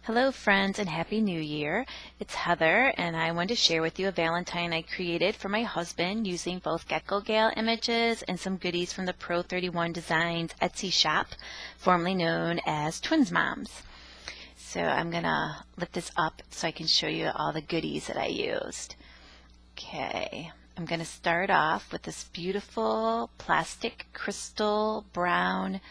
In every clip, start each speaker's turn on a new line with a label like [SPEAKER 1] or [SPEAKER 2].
[SPEAKER 1] Hello friends and Happy New Year. It's Heather and I wanted to share with you a Valentine I created for my husband using both Gecko Galz images and some goodies from the Pro 31 Designs Etsy shop, formerly known as Twins Moms. So I'm going to lift this up so I can show you all the goodies that I used. Okay, I'm going to start off with this beautiful plastic crystal brown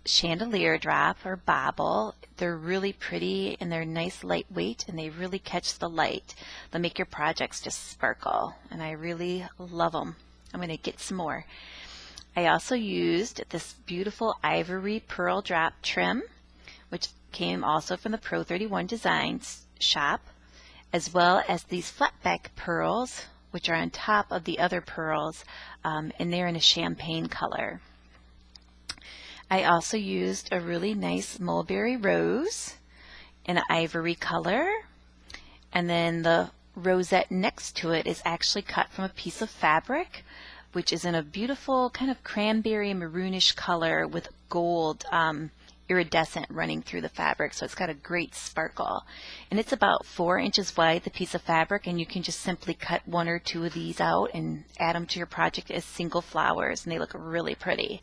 [SPEAKER 1] chandelier drop or bauble. They're really pretty and they're nice lightweight and they really catch the light. They'll make your projects just sparkle and I really love them. I'm going to get some more. I also used this beautiful ivory pearl drop trim, which came also from the Pro 31 Designs shop, as well as these flat back pearls, which are on top of the other pearls, and they're in a champagne color. I also used a really nice mulberry rose in an ivory color, and then the rosette next to it is actually cut from a piece of fabric, which is in a beautiful kind of cranberry maroonish color with gold iridescent running through the fabric, so it's got a great sparkle. And it's about 4 inches wide, the piece of fabric, and you can just simply cut 1 or 2 of these out and add them to your project as single flowers, and they look really pretty.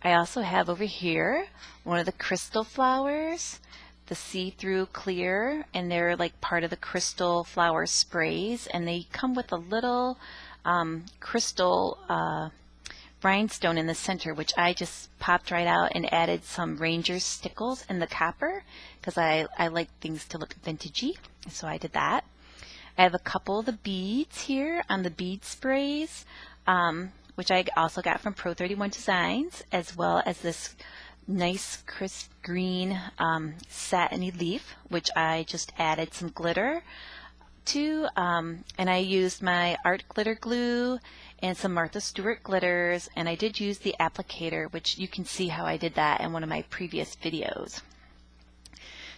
[SPEAKER 1] I also have over here one of the crystal flowers, the see-through clear, and they're like part of the crystal flower sprays, and they come with a little crystal rhinestone in the center, which I just popped right out and added some Ranger's stickles in the copper because I like things to look vintagey, so I did that. I have a couple of the beads here on the bead sprays, which I also got from Pro 31 Designs, as well as this nice crisp green satiny leaf, which I just added some glitter to, and I used my art glitter glue and some Martha Stewart glitters, and I did use the applicator, which you can see how I did that in one of my previous videos.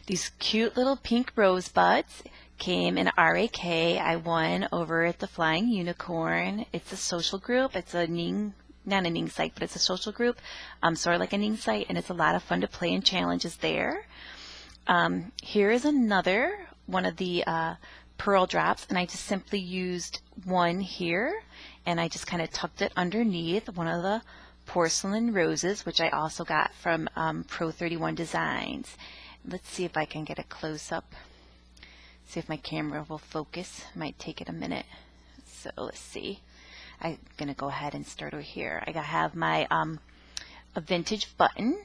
[SPEAKER 1] These cute little pink rosebuds came in RAK. I won over at the Flying Unicorn. It's a social group. It's a Ning, not a Ning site, but it's a social group, sort of like a Ning site, and it's a lot of fun to play in challenges there. Here is another one of the pearl drops, and I just simply used one here, and I just kind of tucked it underneath one of the porcelain roses, which I also got from Pro 31 Designs. Let's see if I can get a close-up. See if my camera will focus. Might take it a minute. So let's see. I'm going to go ahead and start over here. I have my a vintage button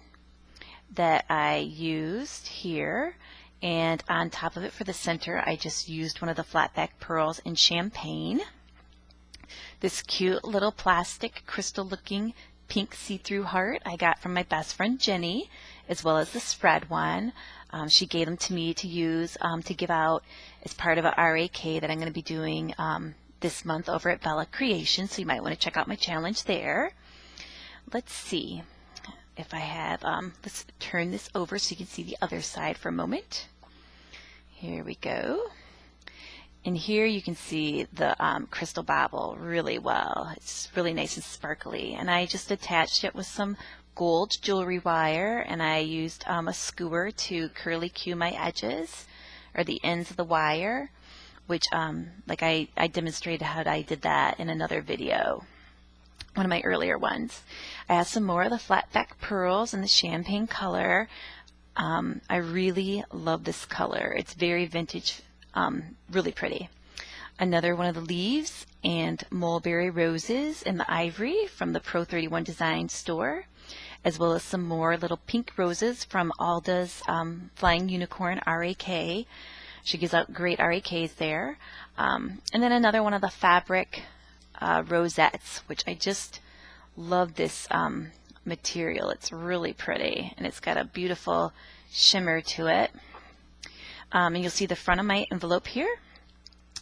[SPEAKER 1] that I used here. And on top of it for the center, I just used one of the flat back pearls in champagne. This cute little plastic crystal looking pink see-through heart I got from my best friend Jenny, as well as the spread one. She gave them to me to use to give out as part of a RAK that I'm going to be doing this month over at Bella Creations, so you might want to check out my challenge there. Let's see if I have, let's turn this over so you can see the other side for a moment. Here we go. And here you can see the crystal bauble really well. It's really nice and sparkly. And I just attached it with some gold jewelry wire, and I used a skewer to curly cue my edges, or the ends of the wire, which like I demonstrated how I did that in another video, one of my earlier ones. I have some more of the flat back pearls in the champagne color. I really love this color. It's very vintage, really pretty. Another one of the leaves and mulberry roses in the ivory from the Pro 31 Design store, as well as some more little pink roses from Alda's Flying Unicorn RAK. She gives out great RAKs there. And then another one of the fabric rosettes, which I just love this material. It's really pretty, and it's got a beautiful shimmer to it. And you'll see the front of my envelope here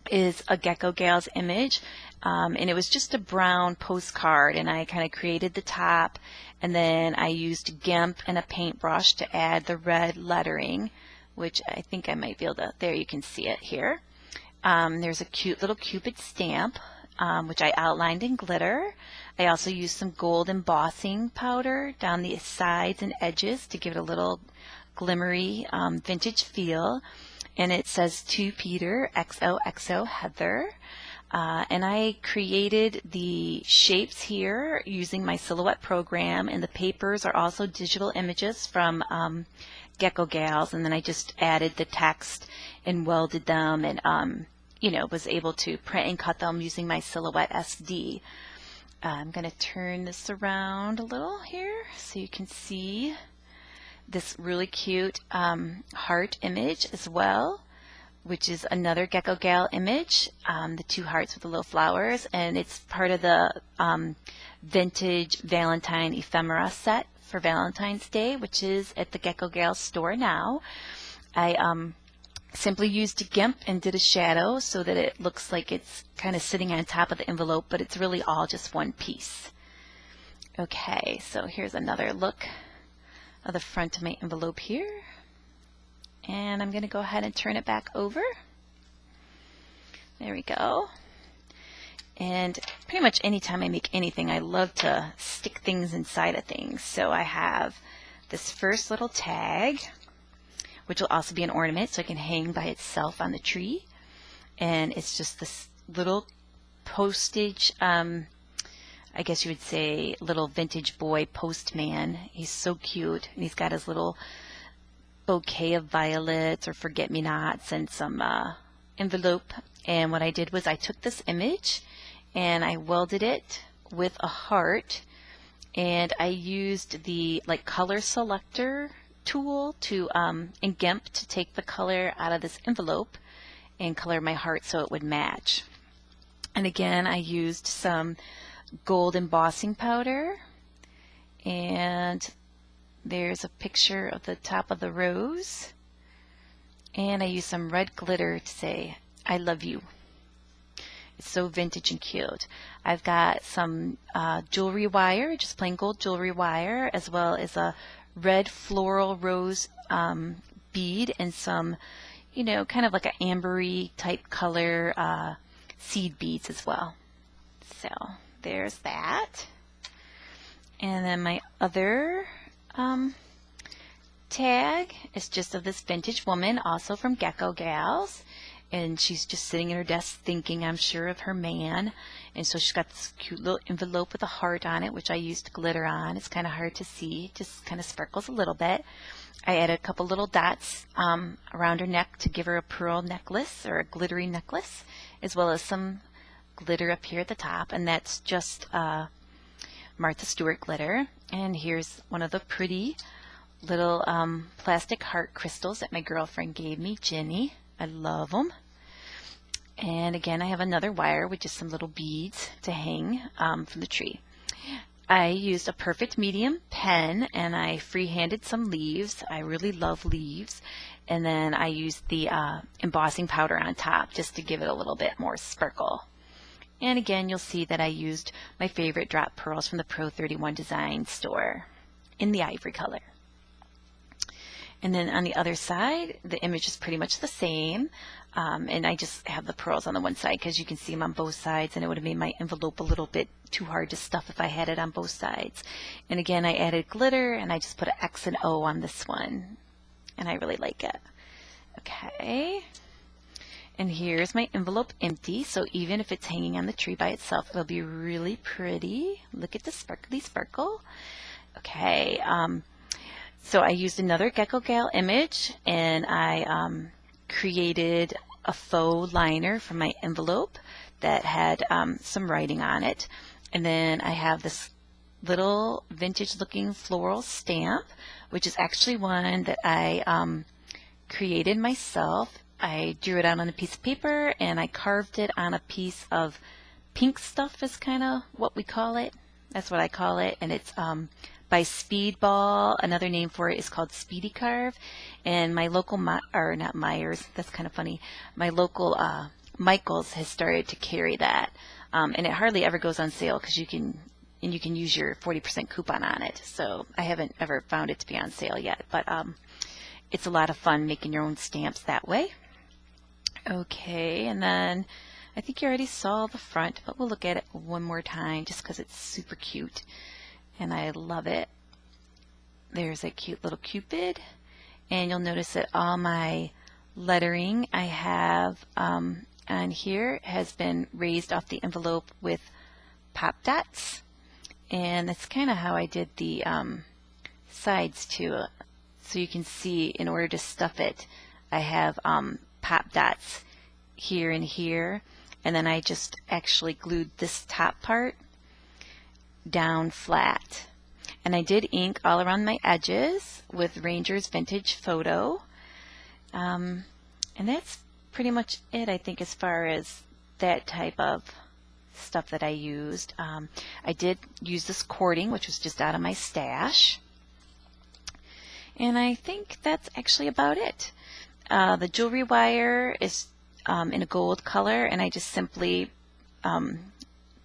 [SPEAKER 1] is a Gecko Galz image, and it was just a brown postcard, and I kind of created the top, and then I used GIMP and a paintbrush to add the red lettering, which I think I might be able to, there you can see it here. There's a cute little Cupid stamp, which I outlined in glitter. I also used some gold embossing powder down the sides and edges to give it a little glimmery vintage feel, and it says to Peter XOXO Heather. And I created the shapes here using my silhouette program, and the papers are also digital images from Gecko Galz, and then I just added the text and welded them, and you know, was able to print and cut them using my Silhouette SD. I'm going to turn this around a little here so you can see this really cute heart image as well, which is another Gecko Gal image, the two hearts with the little flowers, and it's part of the Vintage Valentine ephemera set for Valentine's Day, which is at the Gecko Gal store now. I simply used GIMP and did a shadow so that it looks like it's kind of sitting on top of the envelope, but it's really all just one piece. Okay, so here's another look of the front of my envelope here. And I'm going to go ahead and turn it back over. There we go. And pretty much anytime I make anything, I love to stick things inside of things. So I have this first little tag, which will also be an ornament, so it can hang by itself on the tree. And it's just this little postage, I guess you would say, little vintage boy postman. He's so cute, and he's got his little bouquet of violets or forget-me-nots and some envelope. And what I did was I took this image and I welded it with a heart, and I used the color selector tool to in GIMP to take the color out of this envelope and color my heart so it would match. And again, I used some gold embossing powder, and there's a picture of the top of the rose, and I used some red glitter to say I love you. It's so vintage and cute. I've got some jewelry wire, just plain gold jewelry wire, as well as a red floral rose bead and some, you know, kind of like an ambery type color seed beads as well. So there's that. And then my other tag is just of this vintage woman, also from Gecko Galz. And she's just sitting at her desk thinking, I'm sure, of her man. And so she's got this cute little envelope with a heart on it, which I used glitter on. It's kind of hard to see, just kind of sparkles a little bit. I added a couple little dots around her neck to give her a pearl necklace or a glittery necklace, as well as some glitter up here at the top. And that's just Martha Stewart glitter. And here's one of the pretty little plastic heart crystals that my girlfriend gave me, Jenny. I love them. And again, I have another wire with just some little beads to hang from the tree. I used a perfect medium pen, and I freehanded some leaves. I really love leaves. And then I used the embossing powder on top just to give it a little bit more sparkle. And again, you'll see that I used my favorite drop pearls from the Pro 31 Design store in the ivory color. And then on the other side, the image is pretty much the same. And I just have the pearls on the one side because you can see them on both sides, and it would have made my envelope a little bit too hard to stuff if I had it on both sides. And again, I added glitter, and I just put an X and O on this one. And I really like it. Okay. And here's my envelope empty, so even if it's hanging on the tree by itself, it'll be really pretty. Look at the sparkly sparkle. Okay. So I used another Gecko Gal image, and I created a faux liner for my envelope that had some writing on it. And then I have this little vintage looking floral stamp, which is actually one that I created myself. I drew it out on a piece of paper, and I carved it on a piece of pink stuff is kind of what we call it. That's what I call it. And it's by Speedball. Another name for it is called Speedy Carve. And my local, or not Myers, that's kind of funny, my local Michaels has started to carry that. And it hardly ever goes on sale because you can use your 40% coupon on it. So I haven't ever found it to be on sale yet, but it's a lot of fun making your own stamps that way. Okay, and then I think you already saw the front, but we'll look at it one more time just because it's super cute and I love it. There's a cute little Cupid, and you'll notice that all my lettering I have on here has been raised off the envelope with pop dots, and that's kind of how I did the sides too. So you can see, in order to stuff it, I have pop dots here and here, and then I just actually glued this top part down flat. And I did ink all around my edges with Ranger's Vintage Photo. And that's pretty much it, I think, as far as that type of stuff that I used. I did use this cording, which was just out of my stash. And I think that's actually about it. The jewelry wire is in a gold color, and I just simply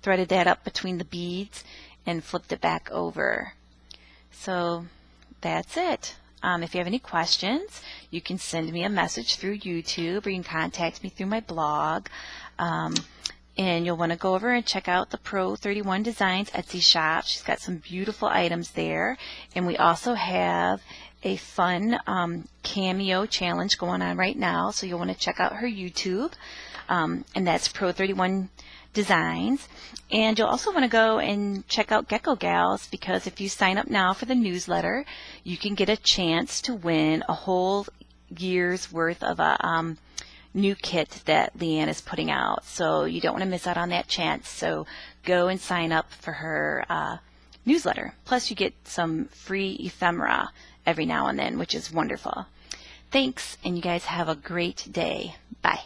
[SPEAKER 1] threaded that up between the beads and flipped it back over. So that's it. If you have any questions, you can send me a message through YouTube, or you can contact me through my blog. And you'll want to go over and check out the Pro 31 Designs Etsy shop. She's got some beautiful items there. And we also have a fun cameo challenge going on right now, so you'll want to check out her YouTube, and that's Pro 31 Designs. And you'll also want to go and check out Gecko Galz, because if you sign up now for the newsletter, you can get a chance to win a whole year's worth of a new kit that Leanne is putting out. So you don't want to miss out on that chance. So go and sign up for her newsletter. Plus you get some free ephemera every now and then, which is wonderful. Thanks, and you guys have a great day. Bye.